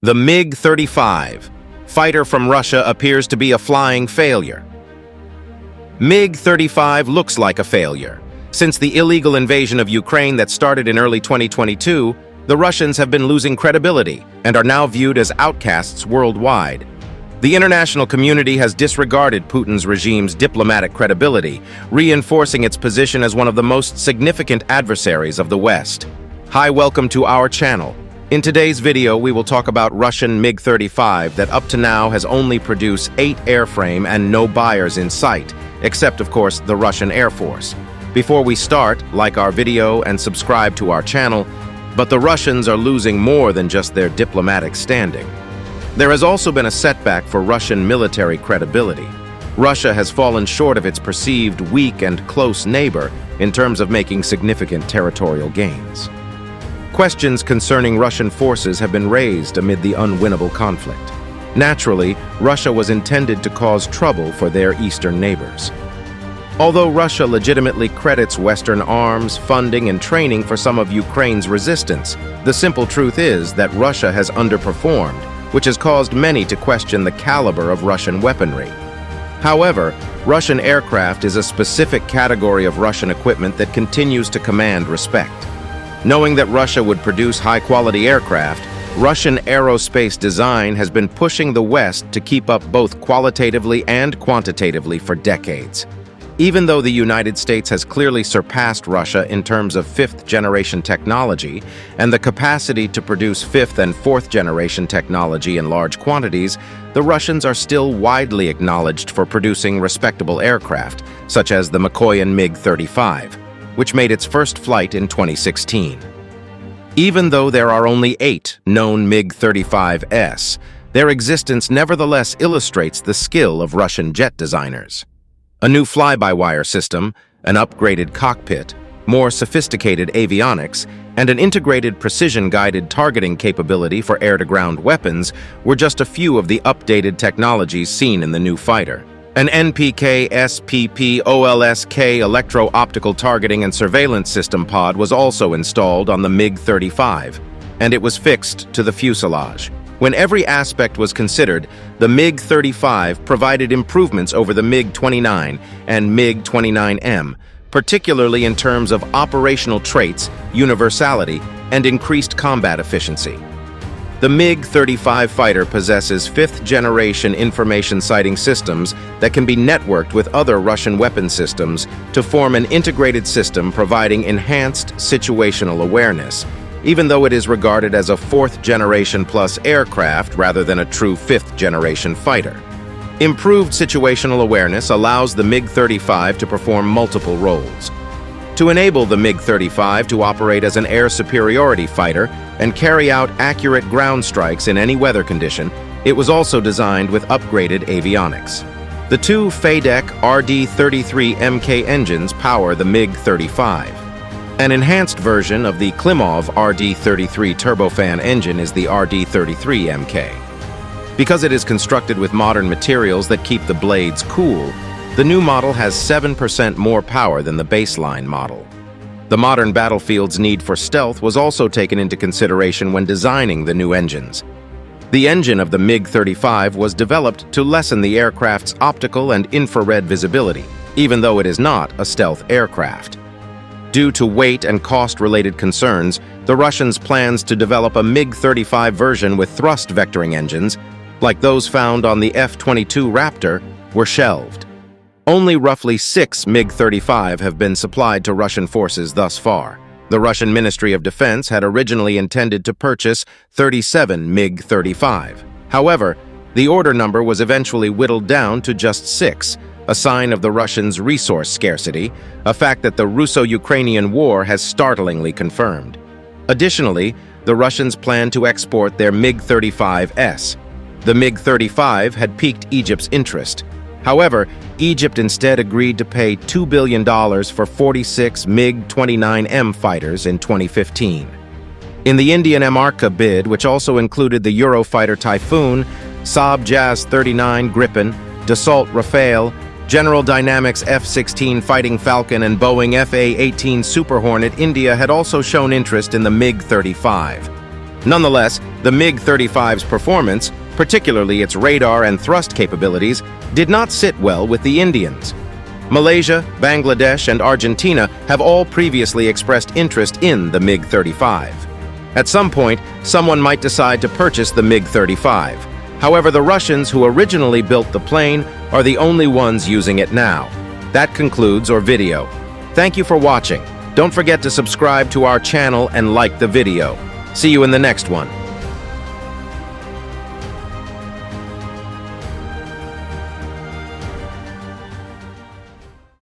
The MiG-35 fighter from Russia appears to be a flying failure. MiG-35 looks like a failure. Since the illegal invasion of Ukraine that started in early 2022, the Russians have been losing credibility and are now viewed as outcasts worldwide. The international community has disregarded Putin's regime's diplomatic credibility, reinforcing its position as one of the most significant adversaries of the West. Hi, welcome to our channel. In today's video, we will talk about Russian MiG-35 that up to now has only produced 8 airframe and no buyers in sight, except, of course, the Russian Air Force. Before we start, like our video and subscribe to our channel, but the Russians are losing more than just their diplomatic standing. There has also been a setback for Russian military credibility. Russia has fallen short of its perceived weak and close neighbor in terms of making significant territorial gains. Questions concerning Russian forces have been raised amid the unwinnable conflict. Naturally, Russia was intended to cause trouble for their eastern neighbors. Although Russia legitimately credits Western arms, funding, and training for some of Ukraine's resistance, the simple truth is that Russia has underperformed, which has caused many to question the caliber of Russian weaponry. However, Russian aircraft is a specific category of Russian equipment that continues to command respect. Knowing that Russia would produce high-quality aircraft, Russian aerospace design has been pushing the West to keep up both qualitatively and quantitatively for decades. Even though the United States has clearly surpassed Russia in terms of fifth-generation technology and the capacity to produce fifth- and fourth-generation technology in large quantities, the Russians are still widely acknowledged for producing respectable aircraft, such as the Mikoyan MiG-35, which made its first flight in 2016. Even though there are only 8 known MiG-35s, their existence nevertheless illustrates the skill of Russian jet designers. A new fly-by-wire system, an upgraded cockpit, more sophisticated avionics, and an integrated precision-guided targeting capability for air-to-ground weapons were just a few of the updated technologies seen in the new fighter. An NPK SPP OLSK electro-optical targeting and surveillance system pod was also installed on the MiG-35, and it was fixed to the fuselage. When every aspect was considered, the MiG-35 provided improvements over the MiG-29 and MiG-29M, particularly in terms of operational traits, universality, and increased combat efficiency. The MiG-35 fighter possesses fifth-generation information sighting systems that can be networked with other Russian weapon systems to form an integrated system providing enhanced situational awareness, even though it is regarded as a fourth-generation plus aircraft rather than a true fifth-generation fighter. Improved situational awareness allows the MiG-35 to perform multiple roles. To enable the MiG-35 to operate as an air superiority fighter and carry out accurate ground strikes in any weather condition, it was also designed with upgraded avionics. The 2 FADEC RD-33MK engines power the MiG-35. An enhanced version of the Klimov RD-33 turbofan engine is the RD-33MK. Because it is constructed with modern materials that keep the blades cool, the new model has 7% more power than the baseline model. The modern battlefield's need for stealth was also taken into consideration when designing the new engines. The engine of the MiG-35 was developed to lessen the aircraft's optical and infrared visibility, even though it is not a stealth aircraft. Due to weight and cost-related concerns, the Russians' plans to develop a MiG-35 version with thrust vectoring engines, like those found on the F-22 Raptor, were shelved. Only roughly 6 MiG-35 have been supplied to Russian forces thus far. The Russian Ministry of Defense had originally intended to purchase 37 MiG-35. However, the order number was eventually whittled down to just 6, a sign of the Russians' resource scarcity, a fact that the Russo-Ukrainian war has startlingly confirmed. Additionally, the Russians plan to export their MiG-35S. The MiG-35 had piqued Egypt's interest. However, Egypt instead agreed to pay $2 billion for 46 MiG-29M fighters in 2015. In the Indian Amarka bid, which also included the Eurofighter Typhoon, Saab Jazz-39 Gripen, Dassault Rafale, General Dynamics F-16 Fighting Falcon, and Boeing FA-18 Super Hornet, India had also shown interest in the MiG-35. Nonetheless, The MiG-35's performance, particularly its radar and thrust capabilities, did not sit well with the Indians. Malaysia, Bangladesh, and Argentina have all previously expressed interest in the MiG-35. At some point, someone might decide to purchase the MiG-35. However, the Russians who originally built the plane are the only ones using it now. That concludes our video. Thank you for watching. Don't forget to subscribe to our channel and like the video. See you in the next one.